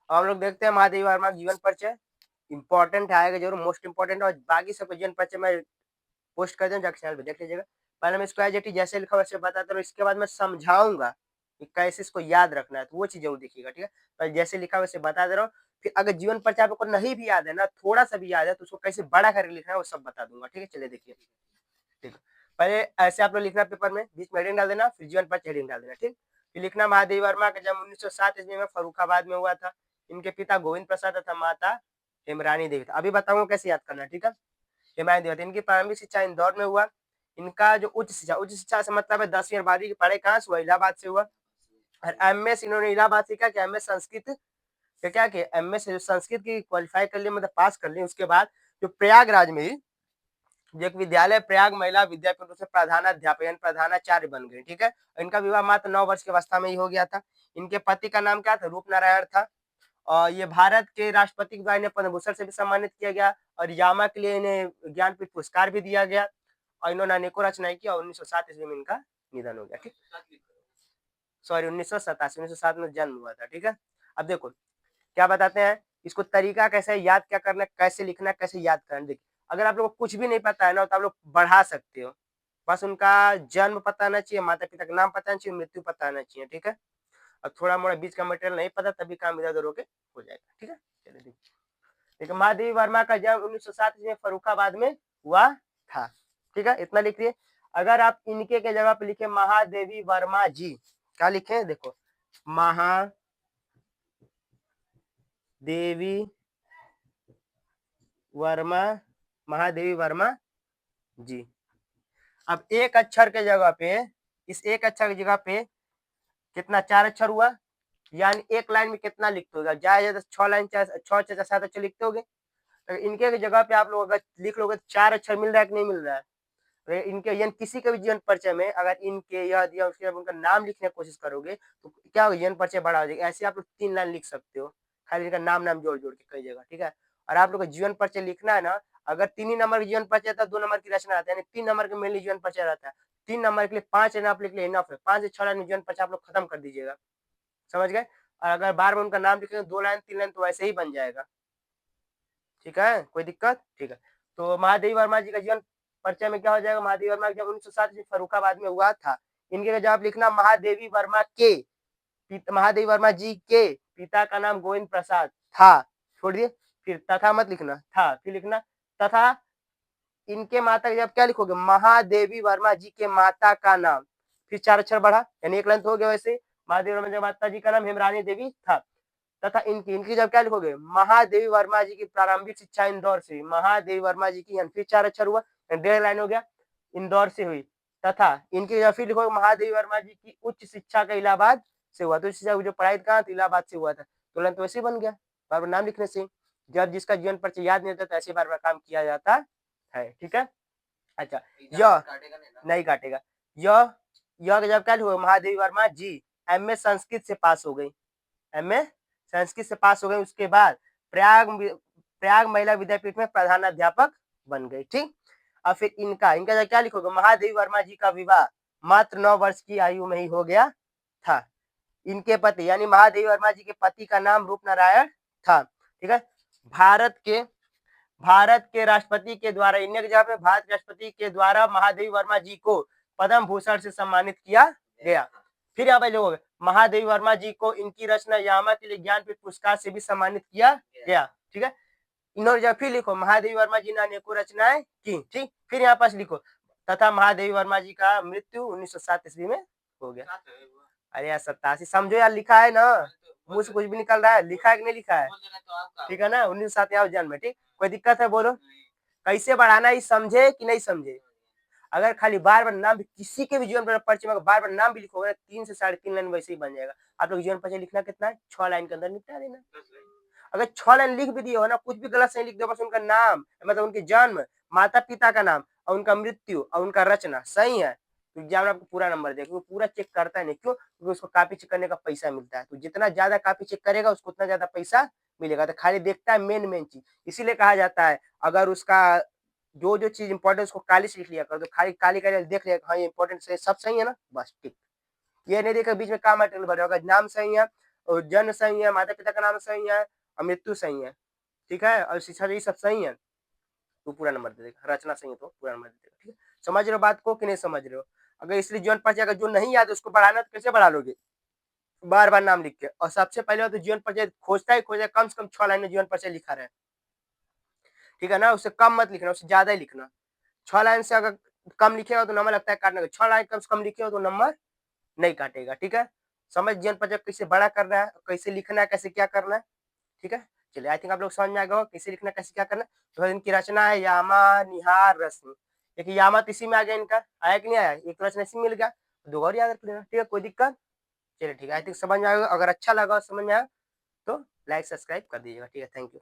अब हम लोग देखते हैं महादेवी वर्मा का जीवन परिचय। इंपॉर्टेंट आएगा जरूर, मोस्ट इंपॉर्टेंट, और बाकी सबका जीवन परिचय मैं पोस्ट कर दूँ, जाके चैनल पे देख लीजिएगा। पहले मैं इसको एज इट इज जैसे लिखा वैसे बताता हूँ, इसके बाद मैं समझाऊंगा कि कैसे इसको याद रखना है, तो वो चीज जरूर देखिएगा, ठीक है। तो जैसे लिखा वैसे बता दे रहा हूँ। फिर अगर जीवन परिचय आपको नहीं भी याद है ना, थोड़ा सा भी याद है, तो उसको कैसे बड़ा करके लिखना है वो सब बता दूंगा, ठीक है। चलिए देखिए, ठीक है। पहले ऐसे आप लोग लिखना पेपर में, बीच में हेडिंग डाल देना, फिर जीवन परिचय हेडिंग डाल देना, ठीक। फिर लिखना महादेवी वर्मा का जन्म 1907 ईस्वी में फर्रुखाबाद में हुआ था। इनके पिता गोविंद प्रसाद तथा माता हेमरानी देवी था। अभी बताऊंगा कैसे याद करना, ठीक है। हेमरानी देवी, इनकी प्रारंभिक शिक्षा इंदौर में हुआ। इनका जो उच्च शिक्षा से मतलब है 10वीं और 12वीं की पढ़ाई कहाँ से हुआ? इलाहाबाद से हुआ। और एमएस इन्होंने इलाहाबाद से क्या किया? एमएस संस्कृत के क्या किया? एमएस संस्कृत की क्वालिफाई कर ली, मतलब पास कर ली। उसके बाद जो प्रयागराज में ही जो एक विद्यालय प्रयाग महिला विद्यापीठ से प्रधानाध्यापक यानी प्रधानाचार्य बन गए, ठीक है। इनका विवाह मात्र 9 वर्ष की अवस्था में ही हो गया था। इनके पति का नाम क्या था? रूप नारायण था। और ये भारत के राष्ट्रपति के द्वारा इन्हें पद्म भूषण से भी सम्मानित किया गया, और यामा के लिए इन्हें ज्ञानपीठ पुरस्कार भी दिया गया। और इन्होंने अनेकों रचनाएं की, और 1907 ईस्वी में इनका निधन हो गया, ठीक। सॉरी, 1987 में जन्म हुआ था, ठीक है। अब देखो क्या बताते हैं, इसको तरीका कैसे याद क्या करना, कैसे लिखना, कैसे याद करना। देखिए, अगर आप लोग को कुछ भी नहीं पता है ना, तो आप लोग बढ़ा सकते हो। बस उनका जन्म पता आना चाहिए, माता पिता का नाम पता आना चाहिए, मृत्यु पता आना चाहिए, ठीक है। और थोड़ा मोड़ा बीच का मटेरियल नहीं पता, तभी काम इधर उधर होके हो जाएगा, ठीक है। चलिए देखिए, देखिए महादेवी वर्मा का जन्म 1907 में फर्रुखाबाद में हुआ था, ठीक है। इतना लिखिए। अगर आप इनके के जगह पे लिखे महादेवी वर्मा जी, क्या लिखे? देखो, महादेवी वर्मा, महादेवी वर्मा जी। अब एक अक्षर के जगह पे, इस एक अक्षर की जगह पे कितना? 4 अक्षर हुआ। यानी एक लाइन में कितना लिखते होगा? ज्यादा 6 लाइन, 6 6 7 अक्षर लिखते होगे। तो इनके जगह पे आप लोग अगर लिख लोगे तो 4 अक्षर मिल रहा है कि नहीं मिल रहा है? तो इनके यानी किसी के भी जीवन परिचय में अगर इनके यह दिया, उसके बाद उनका नाम लिखने की कोशिश करोगे तो क्या होगा? जीवन परिचय बड़ा हो जाएगा। ऐसे आप लोग 3 लाइन लिख सकते हो, खाली इनका नाम नाम जोड़ जोड़ के कई जगह, ठीक है। और आप लोग का जीवन परिचय लिखना है ना, अगर 3 ही नंबर का जीवन परिचय था, 2 नंबर की रचना आता है, यानी 3 नंबर का मेनली जीवन परिचय रहता है। 3 नंबर के लिए 5 लाइन आप लिख लिए इनफ है। 5 से 6 लाइन में जीवन परिचय आप लोग खत्म कर दीजिएगा, समझ गए। और अगर बार बार उनका नाम लिखेंगे 2 लाइन 3 लाइन तो वैसे ही बन जाएगा, ठीक है, कोई दिक्कत? ठीक है। तो महादेवी वर्मा जी का जीवन परिचय में क्या हो जाएगा? महादेवी वर्मा जब 1907 में फर्रुखाबाद में हुआ था। इनके जवाब लिखना महादेवी वर्मा के, महादेवी वर्मा जी के पिता का नाम गोविंद प्रसाद था, छोड़ दिए। फिर तथा मत लिखना, था फिर लिखना तथा। इनके माता जब क्या लिखोगे? महादेवी वर्मा जी के माता का नाम, फिर 4 अक्षर बढ़ा, यानी एक लाइन तो हो गया। वैसे महादेवी वर्मा जी माता जी का नाम हेमरानी देवी था। तथा इनकी इनकी जब क्या लिखोगे? महादेवी वर्मा जी की प्रारंभिक शिक्षा इंदौर से हुई। महादेवी वर्मा जी की फिर 4 अक्षर हुआ, 1.5 लाइन हो गया, इंदौर से हुई। तथा इनकी जब फिर लिखोगे महादेवी वर्मा जी की उच्च शिक्षा का इलाहाबाद से हुआ। तो उच्च शिक्षा जो पढ़ाई कहाँ थी? इलाहाबाद से हुआ था। तो लाइन तो वैसे बन गया, बार बार नाम लिखने से। जब जिसका जीवन परिचय याद नहीं होता, ऐसे बार बार काम किया जाता है, ठीक है। अच्छा, यह नहीं काटेगा। यह जब क्या लिखोगे? महादेवी वर्मा जी एमए संस्कृत से पास हो गई, एमए संस्कृत से पास हो गए। उसके बाद प्रयाग महिला विद्यापीठ में प्रधानाध्यापक बन गई, ठीक। और फिर इनका इनका क्या लिखोगे? महादेवी वर्मा जी का विवाह मात्र 9 वर्ष की आयु में ही हो गया था। इनके पति यानी महादेवी वर्मा जी के पति का नाम रूप नारायण था, ठीक है। भारत के भारत के राष्ट्रपति के द्वारा, इनके जगह पे भारत के राष्ट्रपति के द्वारा महादेवी वर्मा जी को पद्म भूषण से सम्मानित किया गया। फिर यहाँ पे लोग महादेवी वर्मा जी को इनकी रचना यामा के लिए ज्ञानपीठ पुरस्कार से भी सम्मानित किया गया, ठीक है। इन्होंने जब फिर लिखो महादेवी वर्मा जी ने अनेकों रचनाएं की, ठीक। फिर यहाँ पास लिखो तथा महादेवी वर्मा जी का मृत्यु 1907 ईस्वी में हो गया। अरे यार 87 समझो यार, लिखा है ना, मुंह से कुछ भी निकल रहा है, लिखा है कि नहीं लिखा है? ठीक है ना, 1907 जन्म है, ठीक। कोई दिक्कत है बोलो? कैसे बढ़ाना है समझे कि नहीं समझे? अगर खाली बार बार नाम भी किसी के भी जीवन परिचय में बार बार नाम भी लिखोगे 3 से 3.5 लाइन वैसे ही बन जाएगा। आप लोग जीवन परिचय लिखना कितना है? 6 लाइन के अंदर निपटा देना। अगर 6 लाइन लिख भी दिए हो ना, कुछ भी गलत नहीं लिख दो, बस उनका नाम मतलब उनके जन्म, माता पिता का नाम और उनका मृत्यु और उनका रचना सही है, तो एग्जामिनर आपको पूरा नंबर देगा। वो पूरा चेक करता है नहीं, क्यों? क्योंकि उसको कॉपी चेक करने का पैसा मिलता है। तो जितना ज्यादा कॉपी चेक करेगा उसको उतना ज्यादा पैसा मिलेगा। तो खाली देखता है मेन चीज। इसीलिए कहा जाता है अगर उसका जो चीज इंपॉर्टेंट उसको काली से लिख लिया कर, तो खाली काली का देख लिया हाँ ये इंपॉर्टेंट है, सब सही है ना, बस ठीक। ये नहीं देखा बीच में काम मटेरियल भरे, अगर नाम सही है और जन्म सही है, माता पिता का नाम सही है और मृत्यु सही है, ठीक है, और शिक्षा ये सब सही है तो पूरा नंबर दे देगा। रचना सही है तो पूरा नंबर दे देगा। ठीक है, समझ रहे हो बात को कि नहीं समझ रहे हो? अगर इसलिए जीवन परिचय अगर जो नहीं याद है उसको बढ़ाना तो कैसे बढ़ा लोगे? बार बार नाम लिख के। और सबसे पहले तो जीवन परिचय खोजता ही खोजा, कम से कम 6 लाइन में जीवन परिचय लिखा रहे, ठीक है ना, उससे कम मत लिखना, उससे ज्यादा ही लिखना। 6 लाइन से अगर कम लिखेगा तो नंबर लगता है काटने का, 6 लाइन कम से कम लिखे हो तो नंबर नहीं काटेगा। ठीक है, समझ जीवन परिचय कैसे बड़ा करना है, कैसे लिखना है, कैसे क्या करना है। ठीक है, चलिए आई थिंक आप लोग समझ में आ गया हो कैसे लिखना, कैसे क्या करना है। तो इनकी रचना है यामा, निहार, रश्मि। देखिए यामा तो इसी में आ गया, इनका आया कि नहीं आया, एक रचना इसी में मिल गया, दो और याद रख लेना। ठीक है, कोई दिक्कत? चलिए ठीक है, आई थिंक समझ में आएगा। अगर अच्छा लगा समझ में आया तो लाइक सब्सक्राइब कर दीजिएगा। ठीक है, थैंक यू।